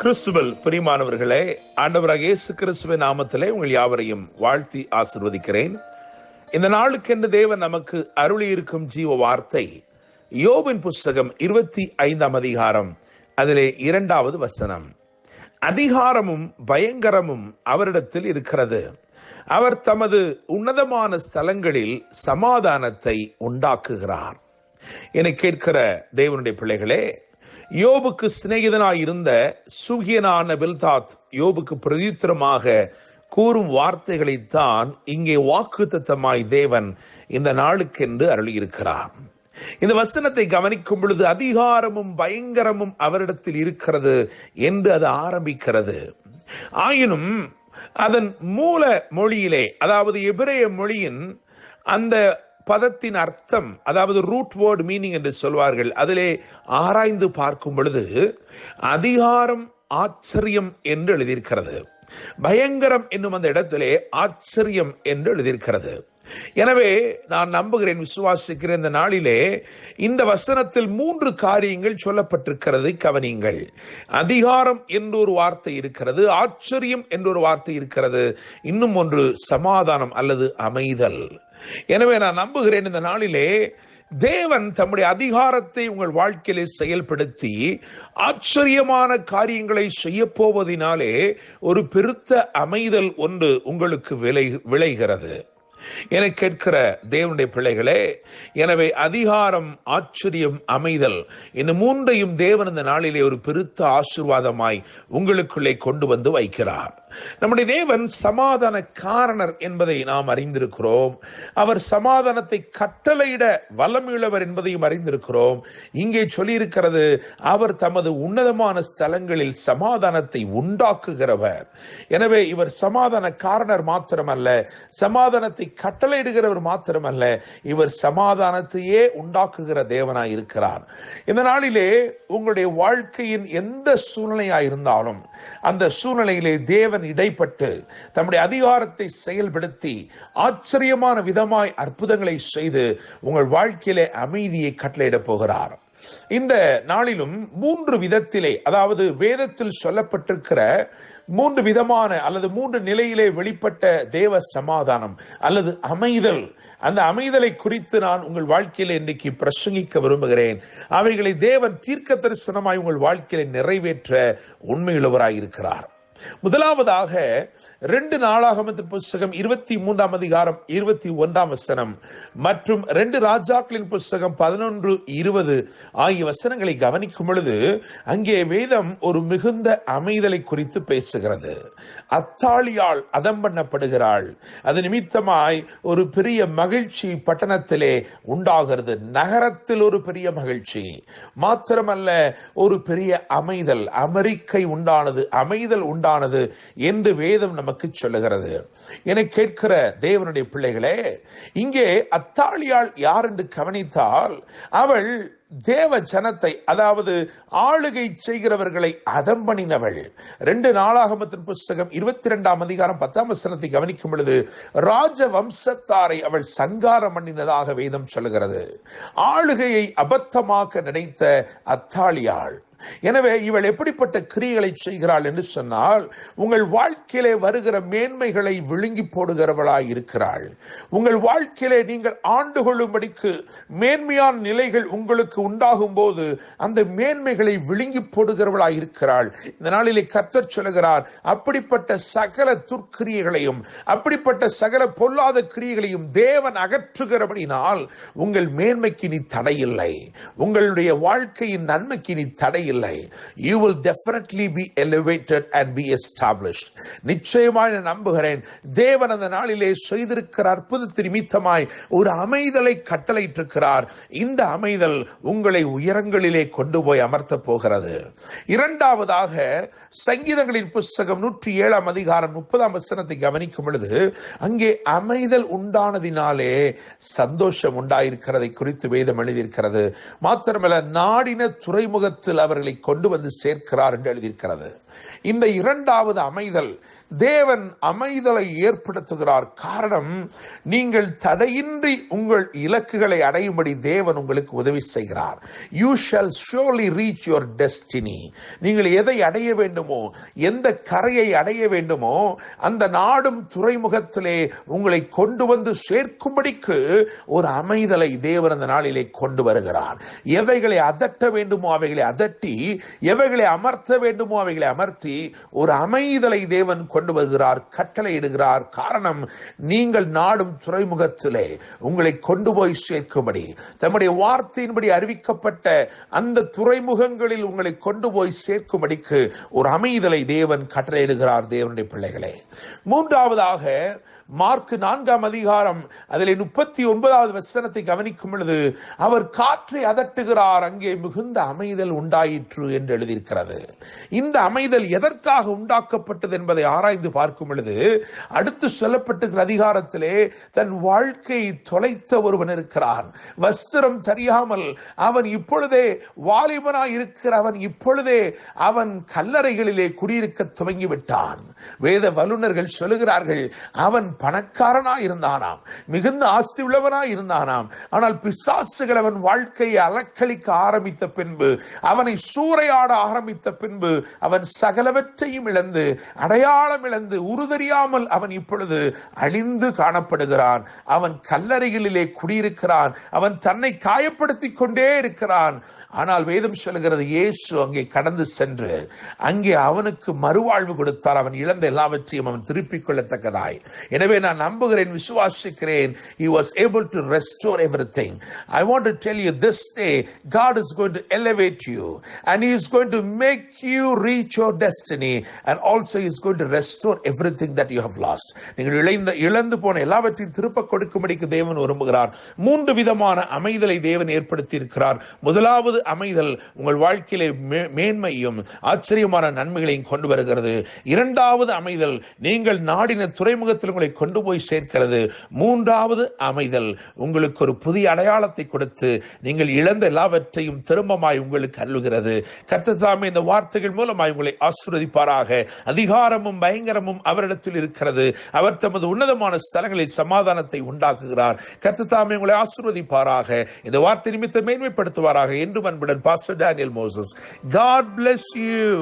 கிறிஸ்துவில் பிரியமானவர்களே, ஆண்டவராகிய இயேசு கிறிஸ்துவின் நாமத்திலே உங்கள் யாவரையும் வாழ்த்தி ஆசீர்வதிக்கிறேன். இந்த நாளுக்கென்று தேவன் நமக்கு அருளி இருக்கும் ஜீவ வார்த்தை யோபின் புஸ்தகம் 25ஆம் அதிகாரம், அதிலே 2வது வசனம். அதிகாரமும் பயங்கரமும் அவரிடத்தில் இருக்கிறது, அவர் தமது உன்னதமான ஸ்தலங்களில் சமாதானத்தை உண்டாக்குகிறார். என கேட்கிற தேவனுடைய பிள்ளைகளே, யோபுக்கு சிநேகிதனாய் இருந்த சூகியனான பில்தாத் யோபுக்கு பிரதியுத்தரமாக கூறும் வார்த்தைகளைத்தான் இங்கே வாக்குத்தத்தமாய் தேவன் இந்த நாளுக்கென்று அருளியிருக்கிறார். இந்த வசனத்தை கவனிக்கும் பொழுது அதிகாரமும் பயங்கரமும் அவரிடத்தில் இருக்கிறது என்று அது ஆரம்பிக்கிறது. ஆயினும் அதன் மூல மொழியிலே, அதாவது எபிரேய மொழியின் அந்த பதத்தின் அர்த்தம், அதாவது ரூட் வேர்ட் மீனிங் என்று சொல்வார்கள், அதிலே ஆராய்ந்து பார்க்கும் பொழுது அதிகாரம் ஆச்சரியம் என்று எழுதியிருக்கிறது, பயங்கரம் என்னும் அந்த இடத்திலே ஆச்சரியம் என்று எழுதியிருக்கிறது. எனவே நான் நம்புகிறேன், விசுவாசிக்கிறேன், இந்த நாளிலே இந்த வசனத்தில் 3 காரியங்கள் சொல்லப்பட்டிருக்கிறது. கவனிங்கள். அதிகாரம் என்ற ஒரு வார்த்தை இருக்கிறது, ஆச்சரியம் என்ற ஒரு வார்த்தை இருக்கிறது, இன்னும் ஒன்று சமாதானம் அல்லது அமைதல். எனவே நான் நம்புகிறேன், இந்த நாளிலே தேவன் தம்முடைய அதிகாரத்தை உங்கள் வாழ்க்கையிலே செயல்படுத்தி ஆச்சரியமான காரியங்களை செய்ய போவதினாலே ஒரு பெருத்த அமைதல் ஒன்று உங்களுக்கு விளைகிறது. என கேட்கிற தேவனுடைய பிள்ளைகளே, எனவே அதிகாரம், ஆச்சரியம், அமைதல் இந்த 3ஐயும் தேவன் இந்த நாளிலே ஒரு பெருத்த ஆசீர்வாதமாய் உங்களுக்குள்ளே கொண்டு வந்து வைக்கிறார். நம்முடைய தேவன் சமாதான காரணர் என்பதை நாம் அறிந்திருக்கிறோம். அவர் சமாதானத்தை கட்டளையிட வல்லமையுள்ளவர் என்பதையும் அறிந்திருக்கிறோம். இங்கே சொல்லியிருக்கிறது, அவர் தமது உன்னதமான ஸ்தலங்களில் சமாதானத்தை உண்டாக்குகிறவர். எனவே இவர் சமாதான காரணர் மாத்திரமல்ல, சமாதானத்தை கட்டளையிடுகிறவர் மாத்திரமல்ல, இவர் சமாதானத்தையே உண்டாக்குகிற தேவனாய் இருக்கிறார். இந்த நாளிலே உங்களுடைய வாழ்க்கையின் எந்த சூழ்நிலையாயிருந்தாலும் அந்த சூழ்நிலையிலே தேவன் இடைப்பட்டு தம்முடைய அதிகாரத்தை செயல்படுத்தி ஆச்சரியமான விதமாய் அற்புதங்களை செய்து உங்கள் வாழ்க்கையிலே அமைதியை கட்டளையிட போகிறார். இந்த நாளிலும் 3 விதத்திலே, அதாவது வேதத்தில் சொல்லப்பட்டிருக்கிற 3 விதமான அல்லது 3 நிலையிலே வெளிப்பட்ட தேவ சமாதானம் அல்லது அமைதல், அந்த அமைதலை குறித்து நான் உங்கள் வாழ்க்கையில இன்றைக்கு பிரசங்கிக்க விரும்புகிறேன். அவைகளை தேவன் தீர்க்க தரிசனமாய் உங்கள் வாழ்க்கையில நிறைவேற்ற உண்மையுள்ளவராய் இருக்கிறார். முதலாவதாக 2 நாளாகமத்தின் புஸ்தகம் 23ஆம் அதிகாரம் 21ஆம் வசனம் மற்றும் 2 ராஜாக்களின் புஸ்தகம் 11-20 ஆகிய வசனங்களை கவனிக்கும் பொழுது அங்கே வேதம் ஒரு மிகுந்த அமைதலை குறித்து பேசுகிறது. அத்தாளியால் அதம் பண்ணப்படுகிறாள், அது நிமித்தமாய் ஒரு பெரிய மகிழ்ச்சி பட்டணத்திலே உண்டாகிறது. நகரத்தில் ஒரு பெரிய மகிழ்ச்சி மாத்திரமல்ல, ஒரு பெரிய அமைதல், அமெரிக்கை உண்டானது, அமைதல் உண்டானது என்று வேதம் நமக்கு சொல்லுகிறது. என கேட்கிற தேவனுடைய பிள்ளைகளே, இங்கே அத்தாளியாள் யார் என்று கவனித்தால், அவள் தேவ ஜனத்தை, அதாவது ஆளுகை செய்கிறவர்களை அதம் பண்ணினவள். 2 நாளாகமத்தின் புஸ்தகம் 22ஆம் அதிகாரம் 10ஆம் வசனத்தை கவனிக்கும் பொழுது ராஜ வம்சத்தாரை அவள் சங்காரம் பண்ணினதாக வேதம் சொல்லுகிறது. ஆளுகையை அபத்தமாக்க நினைத்த அத்தாளியாள். எனவே இவள் எப்படிப்பட்ட கிரியைகளை செய்கிறாள் என்று சொன்னால், உங்கள் வாழ்க்கையிலே வருகிற மேன்மைகளை விழுங்கி போடுகிறவளாய் இருக்கிறாள். உங்கள் வாழ்க்கையிலே நீங்கள் ஆண்டு கொள்ளும்படிக்கு மேன்மையான நிலைகள் உங்களுக்கு உண்டாகும் போது அந்த மேன்மைகளை விழுங்கி போடுகிறவளாய் இருக்கிறாள். இந்த நாளிலே கர்த்தர் சொல்லுகிறார், அப்படிப்பட்ட சகல துர்க்கிரியைகளையும் அப்படிப்பட்ட சகல பொல்லாத கிரியைகளையும் தேவன் அகற்றுகிறபடினால் உங்கள் மேன்மைக்கு நீ தடையில்லை, உங்களுடைய வாழ்க்கையின் நன்மைக்கு நீ தடையில்லை. You will definitely be elevated and be established. நிச்சயமாய் நான் நம்புகிறேன், தேவன் அந்த நாளிலே செய்திருக்கிற அற்புதத்தின் நிமித்தமாய் ஒரு அமைதலை கட்டளையிட்டிருக்கிறார். இந்த அமைதல் உங்களை உயரங்களிலே கொண்டு போய் அமர்த்த போகிறது. 2வதாக சங்கீதங்களின் புஸ்தகம் 107ஆம் அதிகாரம் 30ஆம் வசனத்தை கவனிக்கும் பொழுது அங்கே அமைதல் உண்டானதினாலே சந்தோஷம் உண்டாயிருக்கிறதை குறித்து வேதம் எழுதியிருக்கிறது. மாத்திரமல்ல, நாடின துறைமுகத்தில் அவர்களை கொண்டு வந்து சேர்க்கிறார் என்று எழுதியிருக்கிறது. இந்த 2வது அமைதல் தேவன் அமைதலை ஏற்படுத்துகிறார். காரணம், நீங்கள் தடையின்றி உங்கள் இலக்குகளை அடையும்படி தேவன் உங்களுக்கு உதவி செய்கிறார். You shall surely reach your destiny. நீங்கள் எதை அடைய வேண்டுமோ, எந்த கரையை அடைய வேண்டுமோ, அந்த நாடும் துறைமுகத்திலே உங்களை கொண்டு வந்து சேர்க்கும்படிக்கு ஒரு அமைதலை தேவன் அந்த நாளிலே கொண்டு வருகிறார். எவைகளை அதட்ட வேண்டுமோ அவைகளை அதட்டி, எவைகளை அமர்த்த வேண்டுமோ அவைகளை அமர்த்தி ஒரு அமைதலை தேவன் கொண்டு வருகிறார், கட்டளையிடுகிறார். காரணம், நீங்கள் நாடும் துறைமுகத்திலே உங்களை கொண்டு போய் சேர்க்கும்படி, தம்முடைய வார்த்தையின்படி அறிவிக்கப்பட்ட அந்த துறைமுகங்களில் உங்களை கொண்டு போய் சேர்க்கும்படிக்கு ஒரு அமைதலை தேவன் கட்டளையிடுகிறார். தேவனுடைய பிள்ளைகளே, மூன்றாவதாக மார்க் 4ஆம் அதிகாரம் அதில் 39வது வசனத்தை கவனிக்கும் பொழுது, அவர் காற்றை அதட்டுகிறார், அங்கே மிகுந்த அமைதல் உண்டாயிற்று என்று எழுதியிருக்கிறது. இந்த அமைதல் எதற்காக உண்டாக்கப்பட்டது என்பதை ஆராய்ந்து பார்க்கும் பொழுது, அடுத்து சொல்லப்பட்டிருக்கிற அதிகாரத்திலே தன் வாழ்க்கையை தொலைத்த ஒருவன் இருக்கிறான். வஸ்திரம் தெரியாமல் அவன் இப்பொழுதே வாலிபனாய் இருக்கிறவன் இப்பொழுதே அவன் கல்லறைகளிலே குடியிருக்க துவங்கிவிட்டான். வேத வல்லுநர்கள் சொல்லுகிறார்கள், அவன் பணக்காரனாய் இருந்தானாம், மிகுந்த ஆஸ்தி உள்ளவனாய் இருந்தானாம். ஆனால் பிசாசுகள் அவன் வாழ்க்கையை அலக்களிக்க ஆரம்பித்த பின்பு, அவனை சூறையாட ஆரம்பித்த பின்பு, அவன் சகலவற்றையும் இழந்து, அடையாளம் இழந்து, உருதறியாமல் அவன் இப்பொழுது அழிந்து காணப்படுகிறான். அவன் கல்லறைகளிலே குடியிருக்கிறான். அவன் தன்னை காயப்படுத்திக் கொண்டே இருக்கிறான். ஆனால் வேதம் சொல்லுகிறது, இயேசு அங்கே கடந்து சென்று அங்கே அவனுக்கு மறுவாழ்வு கொடுத்தார். அவன் இழந்த எல்லாவற்றையும் அவன் திருப்பிக் கொள்ளத்தக்கதாய். எனவே நான் நம்புகிறேன், விசுவாசிக்கிறேன், he was able to restore everything. I want to tell you, this day God is going to elevate you and he is going to make you reach your destiny, and also he is going to restore everything that you have lost. நீங்கள் இழந்து போன எல்லாவற்றையும் திருப்ப கொடுக்கும்படிக்கு தேவன் விரும்புகிறார். 3 விதமான அமைதலை தேவன் ஏற்படுத்தி இருக்கிறார். முதலாவது அமைதல் உங்கள் வாழ்க்கையிலே மேன்மையும் ஆச்சரியமான நன்மைகளையும் கொண்டு வருகிறது. இரண்டாவது அமைதல் நீங்கள் நாடின துறைமுகத்தில் உங்களை கொண்டு போய் சேர்க்கிறது. மூன்றாவது அமைதல் உங்களுக்கு ஒரு புதிய அடையாளத்தை கொடுத்து நீங்கள் இழந்த எல்லாவற்றையும் திரும்பமாய் உங்களுக்கு அருளுகிறது. கர்த்தர் தாமே இந்த வார்த்தைகள் மூலமாய் உங்களை ஆசீர்வதிப்பாராக. அதிகாரமும் பயங்கரமும் அவரிடத்தில் இருக்கிறது. அவர் தமது உன்னதமான ஸ்தலங்களில் சமாதானத்தை உண்டாக்குகிறார். கர்த்தர் தாமே உங்களை ஆசீர்வதிப்பாராக. இந்த வார்த்தை நிமித்தம் மேன்மைப்படுத்துவாராக. என்று அன்புடன் pastor Daniel Moses. God bless you.